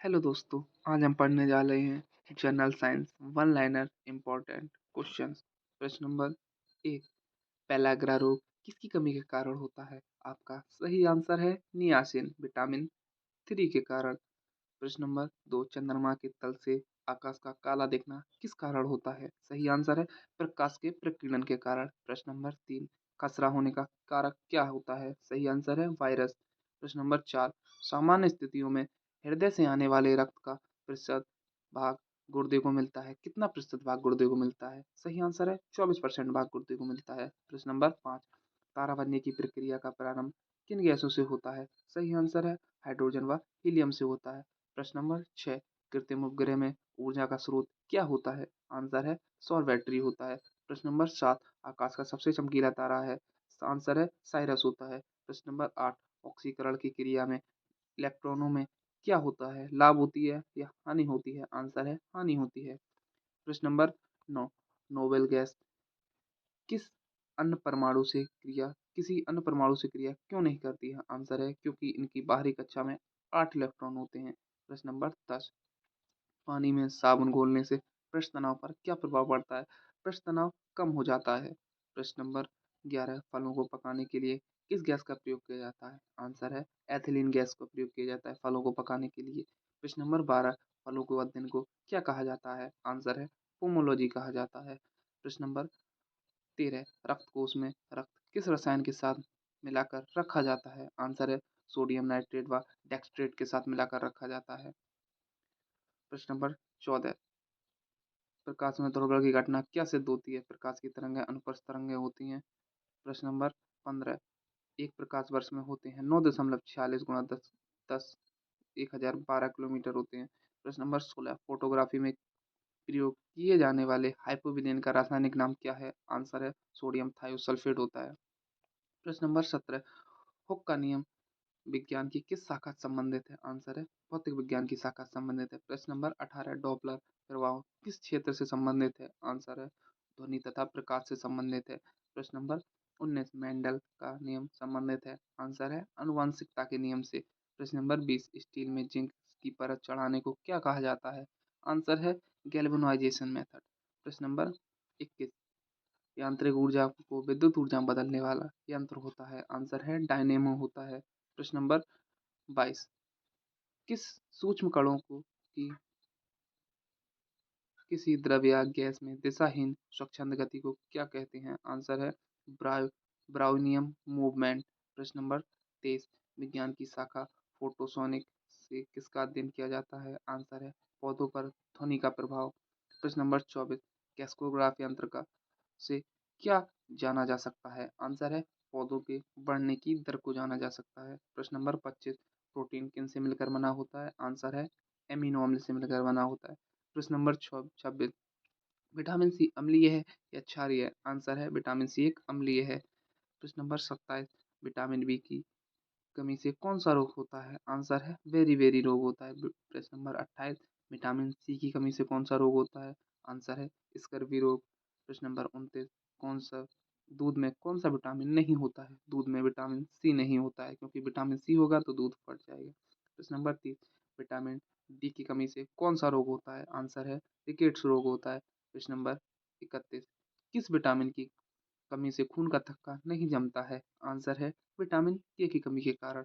Hello दोस्तों। आज हम पढ़ने जा रहे हैं general science one liner important questions. प्रश्न नंबर एक, पेलाग्रा रोग किसकी कमी के कारण होता है? आपका सही आंसर है नियासिन विटामिन 3 के कारण। प्रश्न नंबर दो, चंद्रमा के तल से आकाश का काला दिखना किस कारण होता है? सही आंसर है प्रकाश के प्रकीर्णन के कारण। प्रश्न नंबर तीन, खसरा होने का कारक क्या होता है? सही आंसर है वायरस। प्रश्न नंबर चार, सामान्य स्थितियों में हृदय से आने वाले रक्त का प्रतिशत भाग गुर्दे को मिलता है? कितना प्रतिशत भाग गुर्दे को मिलता है? सही आंसर है 24% भाग गुर्दे को मिलता है। प्रश्न नंबर पाँच, तारा बनने की प्रक्रिया का प्रारंभ किन गैसों से होता है? सही आंसर है हाइड्रोजन व हीलियम से होता है। प्रश्न नंबर छः, कृत्रिम उपग्रह में ऊर्जा का स्रोत क्या होता है? आंसर है सौर बैटरी होता है। प्रश्न नंबर सात, आकाश का सबसे चमकीला तारा है? आंसर है साइरस होता है। प्रश्न नंबर आठ, ऑक्सीकरण की क्रिया में इलेक्ट्रॉनों में क्या होता है? लाभ होती है या हानि होती है? आंसर है हानि होती है। प्रश्न नंबर नौ, नोबेल गैस किस अन्य परमाणु से क्रिया किसी अन्य परमाणु से क्रिया क्यों नहीं करती है? आंसर है क्योंकि इनकी बाहरी कक्षा में 8 इलेक्ट्रॉन होते हैं। प्रश्न नंबर 10, पानी में साबुन घोलने से पृष्ठ तनाव पर क्या प्रभाव पड़ता है? पृष्ठ तनाव कम हो जाता है। प्रश्न नंबर 11, फलों को पकाने के लिए किस गैस का प्रयोग किया जाता है? आंसर है एथिलीन गैस का प्रयोग किया जाता है फलों को पकाने के लिए। प्रश्न नंबर 12, फलों के अध्ययन को क्या कहा जाता है? आंसर है पोमोलॉजी कहा जाता है। प्रश्न नंबर 13, रक्त कोश में रक्त किस रसायन के साथ मिलाकर रखा जाता है? आंसर है सोडियम नाइट्रेट व डेक्सट्रेट के साथ मिलाकर रखा जाता है। प्रश्न नंबर 14, प्रकाश में ध्रुवण की घटना क्या सिद्ध होती है? प्रकाश की तरंगें अनुप्रस्थ तरंगें होती हैं। प्रश्न नंबर 15, एक प्रकाश वर्ष में होते हैं 9.46 गुणा 10 1012 किलोमीटर होते हैं। प्रश्न नंबर 16, फोटोग्राफी में प्रयोग किए जाने वाले हाइपोविलेन का रासायनिक नाम क्या है? आंसर है सोडियम थायोसल्फेट होता है। प्रश्न नंबर 17, हुक का नियम विज्ञान की किस शाखा से संबंधित है? आंसर है भौतिक विज्ञान की शाखा से संबंधित है। प्रश्न नंबर 18, डॉपलर प्रभाव किस क्षेत्र से संबंधित है? आंसर है ध्वनि तथा प्रकाश से संबंधित है। प्रश्न नंबर 19, मेंडल का नियम संबंधित है? आंसर है आनुवंशिकता के नियम से। प्रश्न नंबर 20, स्टील में जिंक की परत चढ़ाने को क्या कहा जाता है? आंसर है गैल्वेनाइजेशन मेथड। प्रश्न नंबर 21, यांत्रिक ऊर्जा को विद्युत ऊर्जा में बदलने वाला यंत्र होता है? आंसर है डायनेमो होता है। प्रश्न नंबर 22, किस सूक्ष्म कणों को की किसी द्रव या गैस में दिशाहीन स्वच्छंद गति को क्या कहते हैं? आंसर है ब्राउनियम मूवमेंट। प्रश्न नंबर 23, विज्ञान की शाखा फोटोसोनिक से किसका अध्ययन किया जाता है? आंसर है पौधों पर ध्वनि का प्रभाव। प्रश्न नंबर 24, कैस्कोग्राफ यंत्र का से क्या जाना जा सकता है? आंसर है पौधों के बढ़ने की दर को जाना जा सकता है। प्रश्न नंबर 25, प्रोटीन किन से मिलकर बना होता है? आंसर है एमिनो अम्ल से मिलकर बना होता है। प्रश्न नंबर 26, विटामिन सी अम्लीय है या क्षारीय है? आंसर है विटामिन सी एक अम्लीय है। प्रश्न नंबर 27, विटामिन बी की कमी से कौन सा रोग होता है? आंसर है वेरी वेरी रोग होता है। प्रश्न नंबर 28, विटामिन सी की कमी से कौन सा रोग होता है? आंसर है स्कर्वी रोग। प्रश्न नंबर 29, कौन सा दूध में कौन सा विटामिन नहीं होता है? दूध में विटामिन सी नहीं होता है क्योंकि विटामिन सी होगा तो दूध फट जाएगा। प्रश्न नंबर 30, विटामिन डी की कमी से कौन सा रोग होता है? आंसर है रिकेट्स रोग होता है। प्रश्न नंबर 31, किस विटामिन की कमी से खून का थक्का नहीं जमता है? आंसर है विटामिन के की कमी के कारण।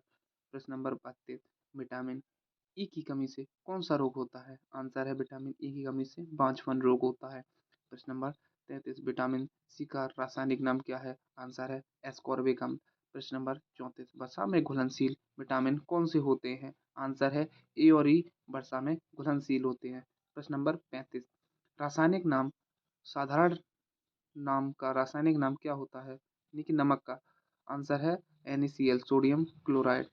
प्रश्न नंबर 32, विटामिन ई की कमी से कौन सा रोग होता है? आंसर है विटामिन ई की कमी से बांझपन रोग होता है। प्रश्न नंबर 33, विटामिन सी का रासायनिक नाम क्या है? आंसर है एस्कॉर्बिक अम्ल। प्रश्न नंबर 34, वसा में घुलनशील विटामिन कौन से होते हैं? आंसर है ए और ई वसा में घुलनशील होते हैं। प्रश्न नंबर 35, रासायनिक नाम साधारण नाम का रासायनिक नाम क्या होता है? यानी कि नमक का। आंसर है NaCl सोडियम क्लोराइड।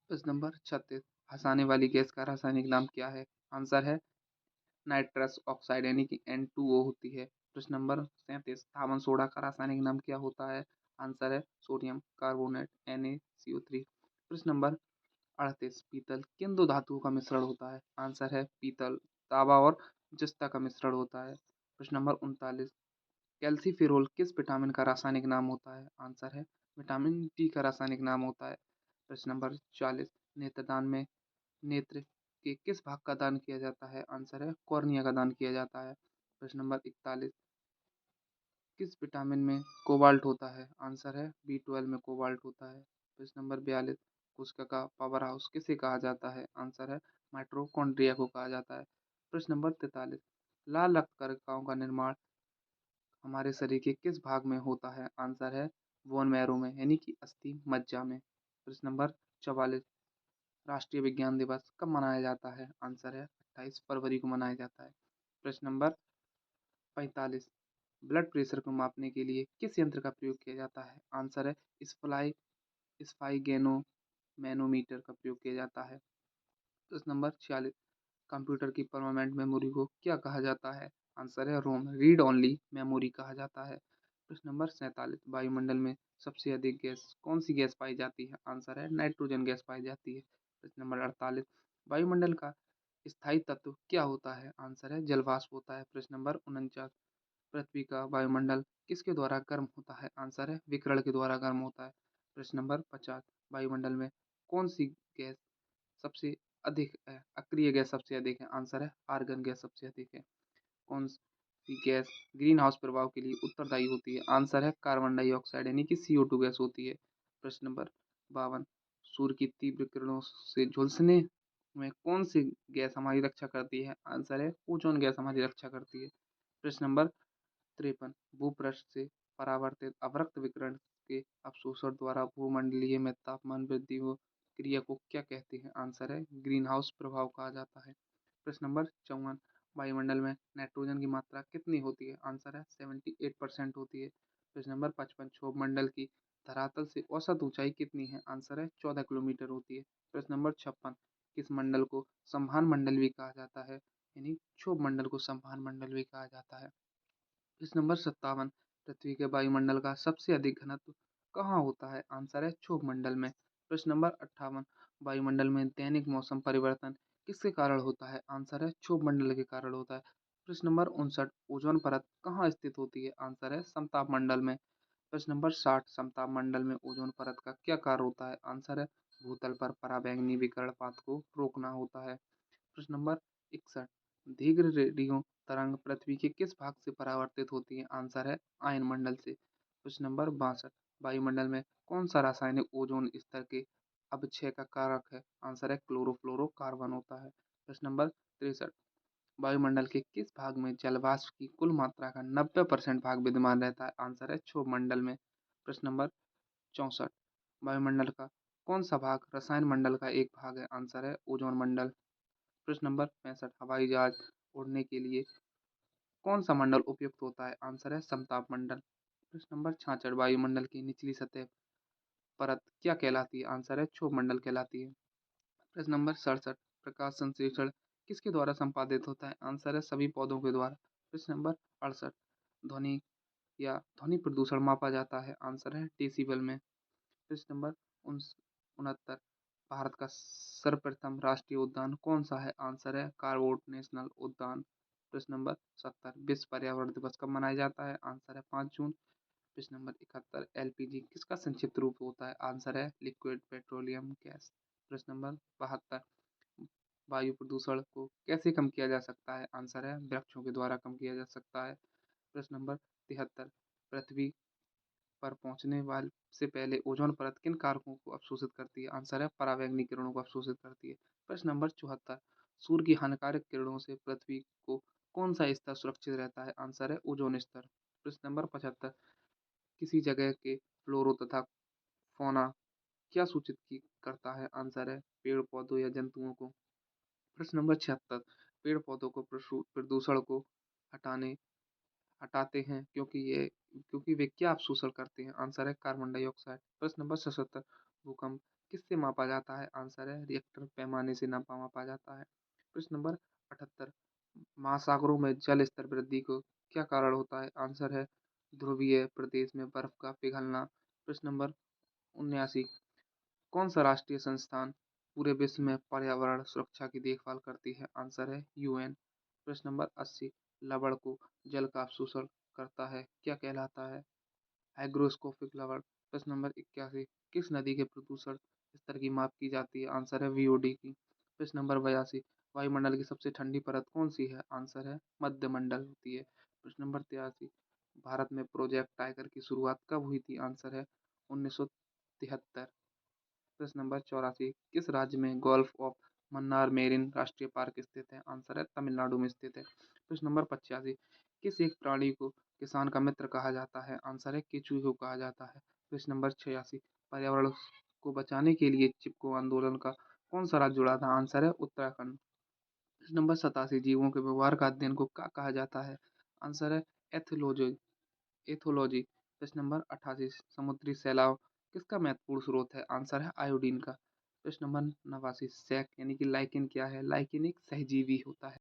प्रश्न नंबर 36, हंसाने वाली गैस का रासायनिक नाम क्या है? आंसर है नाइट्रस ऑक्साइड यानी कि N2O होती है। प्रश्न नंबर 37, तावन सोडा का रासायनिक नाम क्या होता है? आंसर है सोडियम कार्बोनेट NaCO3। प्रश्न नंबर 38, पीतल किन दो धातुओं का मिश्रण होता है? आंसर है पीतल तांबा और जस्ता का मिश्रण होता है। प्रश्न नंबर 39, कैल्सीफेरोल किस विटामिन का रासायनिक नाम होता है? आंसर है विटामिन डी का रासायनिक नाम होता है। प्रश्न नंबर 40, नेत्रदान में नेत्र के किस भाग का दान किया जाता है? आंसर है कॉर्निया का दान किया जाता है। प्रश्न नंबर 41, किस विटामिन में कोबाल्ट होता है? आंसर है B12 में कोबाल्ट होता है। प्रश्न नंबर 42, कोशिका का पावर हाउस किसे कहा जाता है? आंसर है माइटोकॉन्ड्रिया को कहा जाता है। प्रश्न नंबर 43, लाल रक्त कणिकाओं का निर्माण हमारे शरीर के किस भाग में होता है? आंसर है बोन मैरो में, यानी कि अस्थि मज्जा में। प्रश्न नंबर 44, राष्ट्रीय विज्ञान दिवस कब मनाया जाता है? आंसर है 28 फरवरी को मनाया जाता है। प्रश्न नंबर 45, ब्लड प्रेशर को मापने के लिए किस यंत्र का प्रयोग किया जाता है? आंसर है स्फाइगेनो मैनोमीटर का प्रयोग किया जाता है। प्रश्न नंबर 46, कंप्यूटर की परमानेंट मेमोरी को क्या कहा जाता है? आंसर है रोम, रीड ओनली मेमोरी कहा जाता है। प्रश्न नंबर 47, वायुमंडल में सबसे अधिक गैस कौन सी गैस पाई जाती है? आंसर है नाइट्रोजन गैस पाई जाती है। प्रश्न नंबर 48, वायुमंडल का स्थायी तत्व क्या होता है? आंसर है जलवाष्प होता है। प्रश्न नंबर 49, पृथ्वी का वायुमंडल किसके द्वारा गर्म होता है? आंसर है विकिरण के द्वारा गर्म होता है। प्रश्न नंबर 50, वायुमंडल में कौन सी गैस सबसे अधिक है? अक्रिय गैस सबसे अधिक है। आंसर है आर्गन गैस सबसे अधिक है। कौन सी गैस ग्रीन हाउस प्रभाव के लिए उत्तरदायी होती है? आंसर है कार्बन डाइऑक्साइड, यानी कि CO2 गैस होती है। प्रश्न नंबर 52, सूर्य की तीव्र किरणों से झुलसने में कौन सी गैस हमारी रक्षा करती है? आंसर है ओजोन गैस हमारी रक्षा करती है। प्रश्न नंबर 53, भूपृष्ठ से परावर्तित अवरक्त विकिरण के अवशोषण द्वारा भूमंडलीय में तापमान वृद्धि हो क्रिया को क्या कहते हैं? आंसर है ग्रीन हाउस प्रभाव कहा जाता है। प्रश्न नंबर 54, वायुमंडल में नाइट्रोजन की मात्रा कितनी होती है? आंसर है 78% होती है। प्रश्न नंबर 55, क्षोभ मंडल की धरातल से औसत ऊंचाई कितनी है? आंसर है 14 किलोमीटर होती है। प्रश्न नंबर 56, किस मंडल को संवहन मंडल भी कहा जाता है? यानी क्षोभ मंडल को संवहन मंडल भी कहा जाता है। प्रश्न नंबर 57, पृथ्वी के वायुमंडल का सबसे अधिक घनत्व कहाँ होता है? आंसर है क्षोभ मंडल में। प्रश्न नंबर 58, वायुमंडल में दैनिक मौसम परिवर्तन किसके कारण होता है? आंसर है क्षोभ मंडल के कारण होता है। प्रश्न नंबर 59, ओजोन परत कहाँ स्थित होती है? आंसर है समताप मंडल में। प्रश्न नंबर 60, समताप मंडल में ओजोन परत का क्या कार्य होता है? आंसर है भूतल पर पराबैंगनी विकिरणपात को रोकना होता है। प्रश्न नंबर 61, दीर्घ रेडियो तरंग पृथ्वी के किस भाग से परावर्तित होती है? आंसर है आयन मंडल से। प्रश्न नंबर 62, वायुमंडल में कौन सा रासायनिक ओजोन स्तर के अपक्षय का कारक है? आंसर है क्लोरोफ्लोरोकार्बन होता है। प्रश्न नंबर 63, वायुमंडल के किस भाग में जलवाष्प की कुल मात्रा का 90% भाग विद्यमान रहता है? आंसर है क्षोभ मंडल में। प्रश्न नंबर 64, वायुमंडल का कौन सा भाग रसायन मंडल का एक भाग है? आंसर है ओजोन मंडल। प्रश्न नंबर 65, हवाई जहाज उड़ने के लिए कौन सा मंडल उपयुक्त होता है? आंसर है समताप मंडल। प्रश्न नंबर 66, वायुमंडल की निचली सतह परत क्या कहलाती है? आंसर है क्षोभ मंडल कहलाती है। प्रश्न नंबर 67, प्रकाश संश्लेषण किसके द्वारा संपादित होता है? आंसर है सभी पौधों के द्वारा। प्रश्न नंबर 68, ध्वनि या ध्वनि प्रदूषण मापा जाता है? आंसर है डेसिबल में। प्रश्न नंबर 69, भारत का सर्वप्रथम राष्ट्रीय उद्यान कौन सा है? आंसर है कार्बोट नेशनल उद्यान। प्रश्न नंबर 70, विश्व पर्यावरण दिवस कब मनाया जाता है? आंसर है 5 जून। प्रश्न नंबर 71, LPG किसका संक्षिप्त रूप होता है? आंसर है लिक्विड पेट्रोलियम गैस। प्रश्न नंबर 72, वायु प्रदूषण को कैसे कम किया जा सकता है? आंसर है वृक्षों के द्वारा कम किया जा सकता है। प्रश्न नंबर 73, पृथ्वी पर पहुंचने वाले से पहले ओजोन परत किन कारकों को अवशोषित करती है? आंसर है पराबैंगनी किरणों को अवशोषित करती है। प्रश्न नंबर 74, सूर्य की हानिकारक किरणों से पृथ्वी को कौन सा स्तर सुरक्षित रहता है? आंसर है ओजोन स्तर। प्रश्न नंबर 75, किसी जगह के फ्लोरो तथा फौना क्या सूचित करता है? आंसर है पेड़ पौधों या जंतुओं को। प्रश्न नंबर 76, पेड़ पौधों को प्रदूषण को हटाने हटाते हैं क्योंकि वे क्या अवशोषण करते हैं? आंसर है कार्बन डाइऑक्साइड। प्रश्न नंबर 77, भूकंप किससे मापा जाता है? आंसर है रिएक्टर पैमाने से मापा जाता है। प्रश्न नंबर 78, महासागरों में जल स्तर वृद्धि को क्या कारण होता है? आंसर है ध्रुवीय प्रदेश में बर्फ का पिघलना। प्रश्न नंबर 79, कौन सा राष्ट्रीय संस्थान पूरे विश्व में पर्यावरण सुरक्षा की देखभाल करती है? आंसर है UN। प्रश्न नंबर 80, लवण को जल का अवशोषण करता है क्या कहलाता है? हाइग्रोस्कोपिक लवण। प्रश्न नंबर 81, किस नदी के प्रदूषण स्तर की माप की जाती है? आंसर है VOD की। प्रश्न नंबर 82, वायुमंडल की सबसे ठंडी परत कौन सी है? आंसर है मध्यमंडल होती है। प्रश्न नंबर 83, भारत में प्रोजेक्ट टाइगर की शुरुआत कब हुई थी? आंसर है 1973। प्रश्न नंबर 84, किस राज्य में गोल्फ ऑफ मन्नार मेरिन राष्ट्रीय पार्क स्थित है? आंसर है तमिलनाडु में स्थित है। प्रश्न नंबर 85, किस एक प्राणी को किसान का मित्र कहा जाता है? आंसर है केचुए को कहा जाता है। प्रश्न नंबर 86, पर्यावरण को बचाने के लिए चिपको आंदोलन का कौन सा राज्य जुड़ा था? आंसर है उत्तराखंड। प्रश्न नंबर 87, जीवों के व्यवहार का अध्ययन को क्या कहा जाता है? आंसर है एथोलॉजी। एथोलॉजी। प्रश्न नंबर 88, समुद्री सैलाव किसका महत्वपूर्ण स्रोत है? आंसर है आयोडीन का। प्रश्न नंबर 89, सैक यानी कि लाइकेन क्या है? लाइकेन एक सहजीवी होता है।